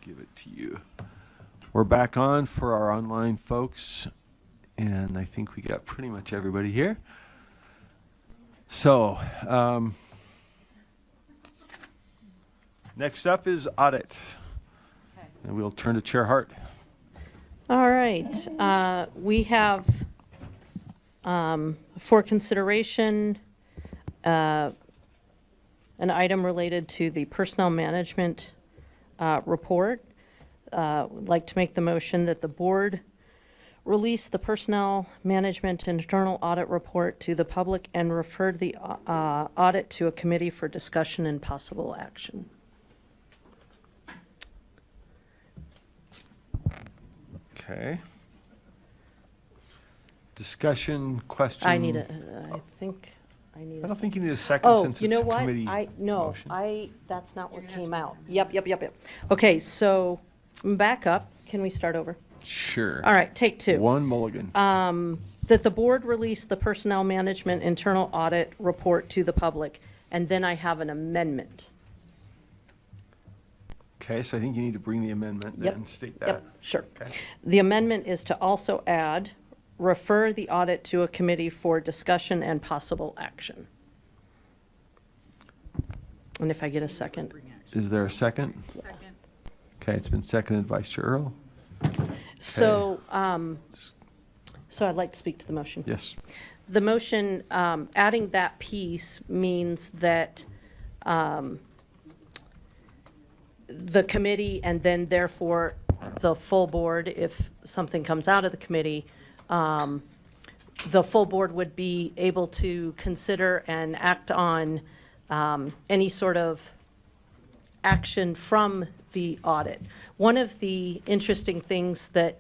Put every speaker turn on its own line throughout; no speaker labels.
give it to you. We're back on for our online folks, and I think we got pretty much everybody here. So, next up is audit. Okay. And we'll turn to Chair Hart.
All right. We have for consideration an item related to the personnel management report. Would like to make the motion that the board release the personnel management and internal audit report to the public and refer the audit to a committee for discussion and possible action.
Okay. Discussion, question.
I need a, I think I need
I don't think you need a second since
you know
it's a
what?
committee motion.
That's not what came out. Yep. Okay, so back up. Can we start over?
Sure.
All right, take two.
One mulligan.
That the board release the personnel management internal audit report to the public, and then I have an amendment.
Okay, so I think you need to bring the amendment then and state that.
Yep, sure.
Okay.
The amendment is to also add, refer the audit to a committee for discussion and possible action. And if I get a second.
Is there a second?
Second.
Okay, it's been seconded by Sir Earl.
So, so I'd like to speak to the motion.
Yes.
The motion, adding that piece means that the committee and then therefore the full board, if something comes out of the committee, the full board would be able to consider and act on any sort of action from the audit. One of the interesting things that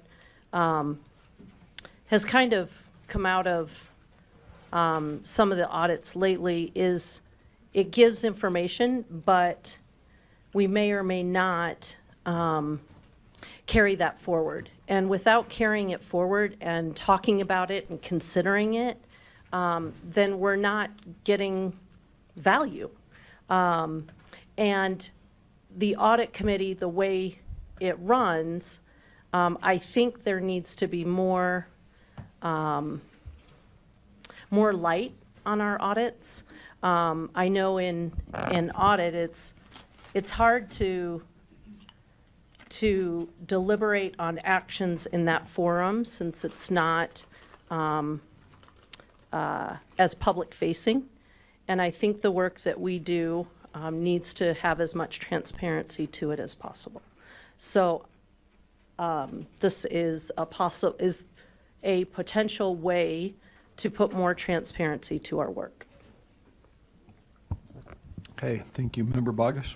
has kind of come out of some of the audits lately is it gives information, but we may or may not carry that forward. And without carrying it forward and talking about it and considering it, then we're not getting value. And the audit committee, the way it runs, I think there needs to be more light on our audits. I know in audit, it's hard to deliberate on actions in that forum since it's not as public facing. And I think the work that we do needs to have as much transparency to it as possible. So this is a potential way to put more transparency to our work.
Okay, thank you. Member Bogus?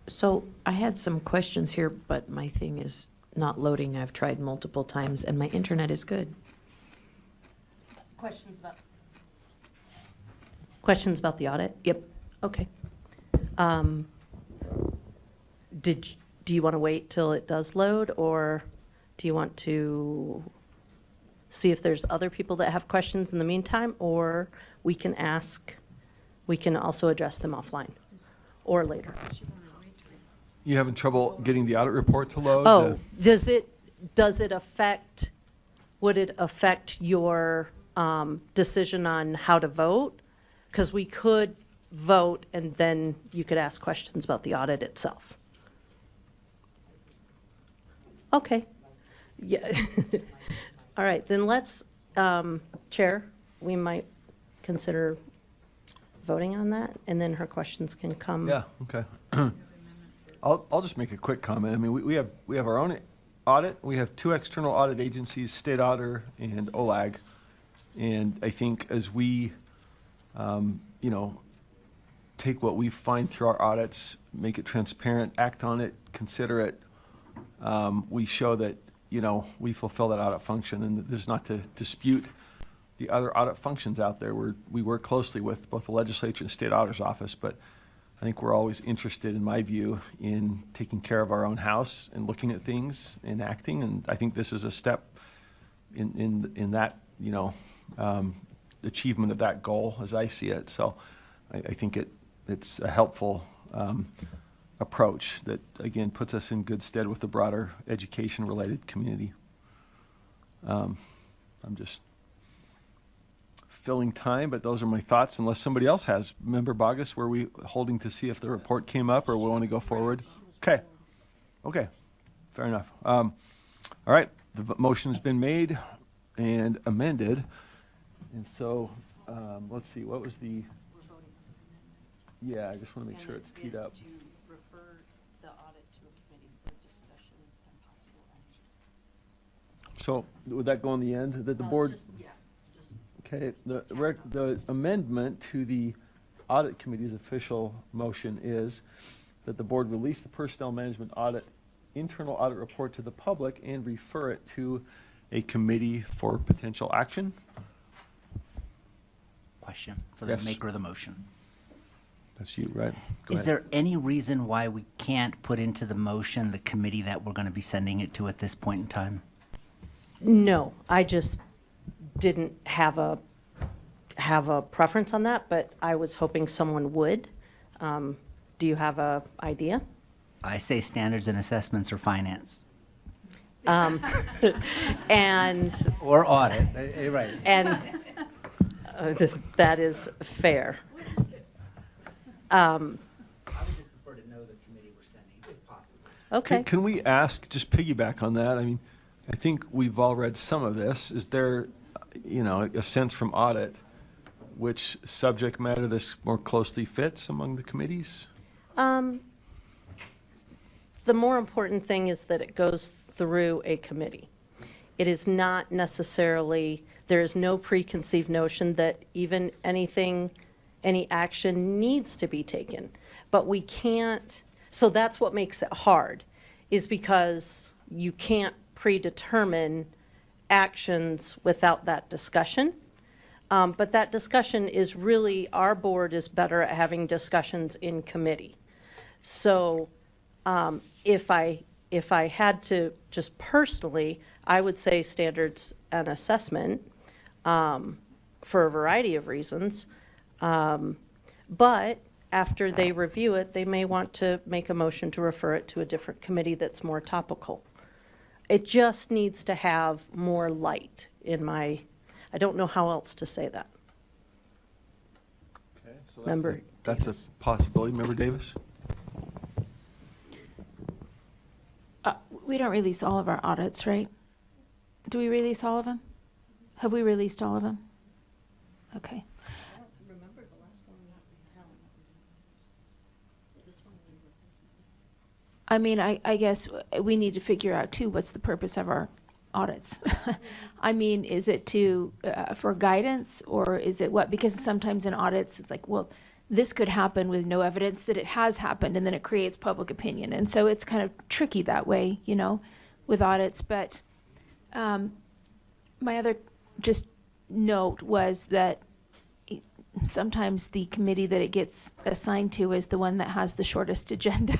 So I had some questions here, but my thing is not loading. I've tried multiple times, and my internet is good.
Questions about the audit?
Yep.
Okay. Do you want to wait till it does load, or do you want to see if there's other people that have questions in the meantime, or we can also address them offline or later?
You having trouble getting the audit report to load?
Oh, would it affect your decision on how to vote? Because we could vote and then you could ask questions about the audit itself. Okay. Yeah. All right, then let's, Chair, we might consider voting on that, and then her questions can come.
Yeah, okay. I'll just make a quick comment. I mean, we have our own audit. We have two external audit agencies, State Auditor and OLAG. And I think as we, take what we find through our audits, make it transparent, act on it, consider it, we show that, we fulfill that audit function. And this is not to dispute the other audit functions out there. We work closely with both the legislature and state auditor's office, but I think we're always interested, in my view, in taking care of our own house and looking at things and acting. And I think this is a step in that, achievement of that goal as I see it. So I think it's a helpful approach that, again, puts us in good stead with the broader education-related community. I'm just filling time, but those are my thoughts, unless somebody else has. Member Bogus, were we holding to see if the report came up, or we want to go forward? Okay. Okay. Fair enough. All right. The motion's been made and amended. And so, let's see, what was the... Yeah, I just want to make sure it's teed up.
To refer the audit to a committee for discussion and possible action.
So would that go on the end, that the board... Okay, the amendment to the audit committee's official motion is that the board release the personnel management audit, internal audit report to the public and refer it to a committee for potential action.
Question for the
Yes.
maker of the motion.
That's you, right? Go
Is
ahead.
there any reason why we can't put into the motion the committee that we're going to be sending it to at this point in time?
No, I just didn't have a preference on that, but I was hoping someone would. Do you have a idea?
I say standards and assessments or finance.
And
Or audit, right.
that is fair.
I would just prefer to know the committee we're sending, if possible.
Okay.
Can we ask, just piggyback on that, I mean, I think we've all read some of this. Is there, a sense from audit which subject matter this more closely fits among the committees?
The more important thing is that it goes through a committee. It is not necessarily, there is no preconceived notion that even any action needs to be taken. But we can't, so that's what makes it hard, is because you can't predetermine actions without that discussion. But that discussion is really, our board is better at having discussions in committee. So if I had to just personally, I would say standards and assessment for a variety of reasons. But after they review it, they may want to make a motion to refer it to a different committee that's more topical. It just needs to have more light I don't know how else to say that.
Okay, so
Member
that's a possibility. Member Davis?
We don't release all of our audits, right? Do we release all of them? Have we released all of them? Okay. I mean, I guess we need to figure out too, what's the purpose of our audits? I mean, is it for guidance, or is it what? Because sometimes in audits, it's like, well, this could happen with no evidence that it has happened, and then it creates public opinion. And so it's kind of tricky that way, with audits. But my other just note was that sometimes the committee that it gets assigned to is the one that has the shortest agenda.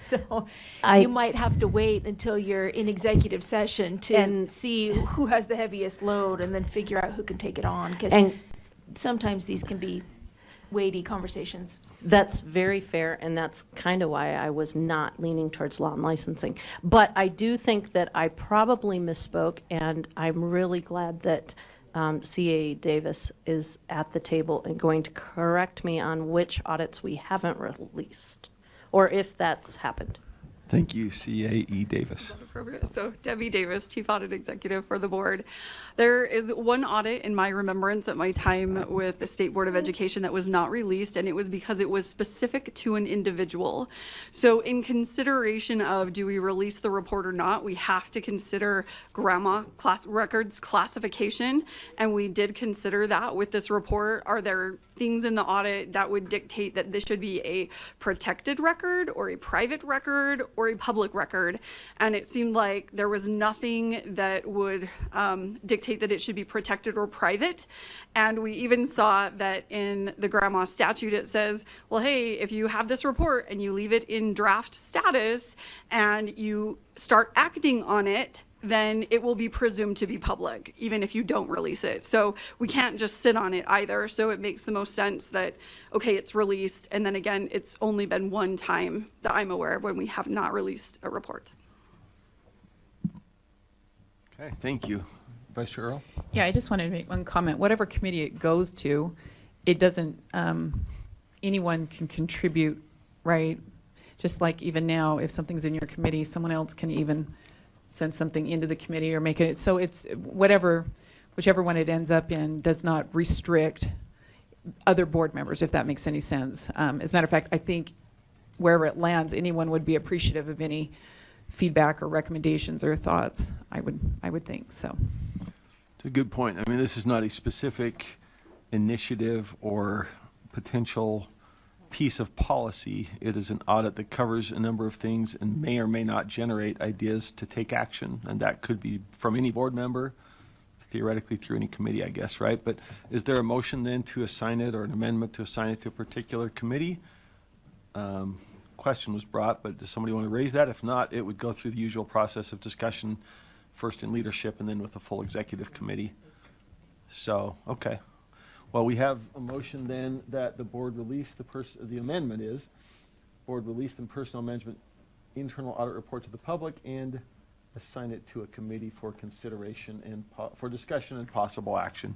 So you might have to wait until you're in executive session to see who has the heaviest load and then figure out who can take it on. Because sometimes these can be weighty conversations.
That's very fair, and that's kind of why I was not leaning towards law and licensing. But I do think that I probably misspoke, and I'm really glad that CA Davis is at the table and going to correct me on which audits we haven't released, or if that's happened.
Thank you, CAE Davis.
Appropriate. So Debbie Davis, Chief Audit Executive for the board. There is one audit in my remembrance at my time with the State Board of Education that was not released, and it was because it was specific to an individual. So in consideration of do we release the report or not, we have to consider grandma class records classification, and we did consider that with this report. Are there things in the audit that would dictate that this should be a protected record or a private record or a public record? And it seemed like there was nothing that would dictate that it should be protected or private. And we even saw that in the grandma statute, it says, well, hey, if you have this report and you leave it in draft status and you start acting on it then it will be presumed to be public, even if you don't release it. So we can't just sit on it either. So it makes the most sense that, okay, it's released. And then again, it's only been one time that I'm aware of when we have not released a report.
Okay, thank you. Vice Chair Earl?
Yeah, I just wanted to make one comment. Whatever committee it goes to, it doesn't, anyone can contribute, right? Just like even now, if something's in your committee, someone else can even send something into the committee or make it. So it's whichever one it ends up in does not restrict other board members, if that makes any sense. As a matter of fact, I think wherever it lands, anyone would be appreciative of any feedback or recommendations or thoughts, I would think, so.
It's a good point. I mean, this is not a specific initiative or potential piece of policy. It is an audit that covers a number of things and may or may not generate ideas to take action. And that could be from any board member, theoretically through any committee, I guess, right? But is there a motion then to assign it or an amendment to assign it to a particular committee? Question was brought, but does somebody want to raise that? If not, it would go through the usual process of discussion, first in leadership and then with the full executive committee. So, okay. Well, we have a motion then that the board release the amendment is, board release the personnel management internal audit report to the public and assign it to a committee for consideration and for discussion and possible action.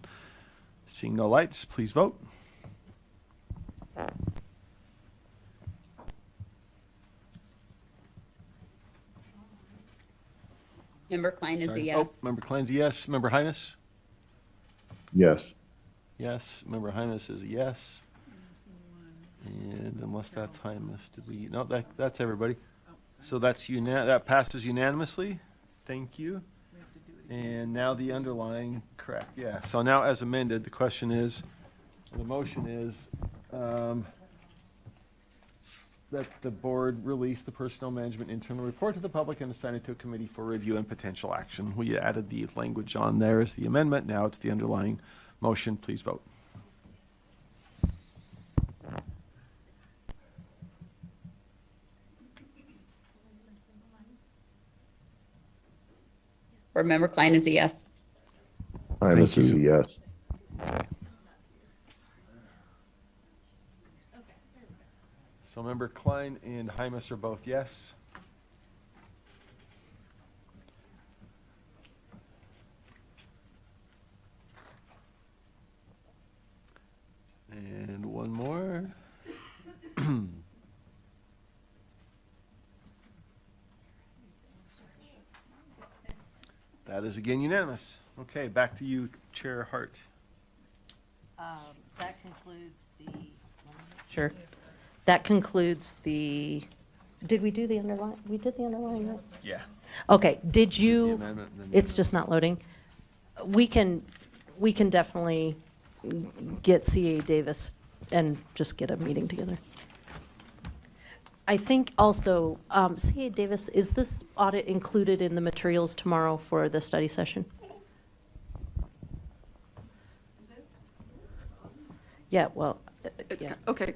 Seeing no lights, please vote.
Member Klein is a
Sorry.
yes.
Oh, Member Klein's a yes. Member Highness?
Yes.
Yes. Member Highness is a yes. And unless that's Highness, did we? No, that's everybody. So that's that passes unanimously. Thank you. And now the underlying, correct, yeah. So now as amended, the question is, the motion is that the board release the personnel management internal report to the public and assign it to a committee for review and potential action. We added the language on there as the amendment. Now it's the underlying motion. Please vote.
Board Member Klein is a yes.
Highness
Thank
is a
you.
yes.
So Member Klein and Hymus are both yes. And one more. That is again unanimous. Okay, back to you, Chair Hart.
That concludes the. Sure. That concludes the, did we do the underline? We did the underline, right?
Yeah.
Okay, did
The
you,
amendment and then-
it's just not loading. We can definitely get CA Davis and just get a meeting together. I think also, CA Davis, is this audit included in the materials tomorrow for the study session? Yeah, well, yeah.
Okay.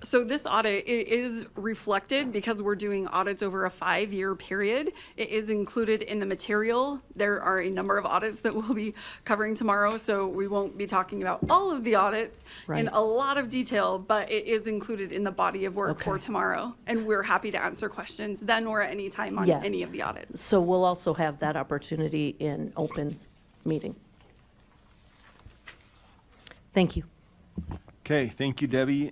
So this audit is reflected because we're doing audits over a 5-year period. It is included in the material. There are a number of audits that we'll be covering tomorrow, so we won't be talking about all of the audits in
Right.
a lot of detail, but it is included in the body of work for
Okay.
tomorrow. And we're happy to answer questions then or at any time on
Yeah.
any of the audits.
So we'll also have that opportunity in open meeting. Thank you.
Okay, thank you, Debbie.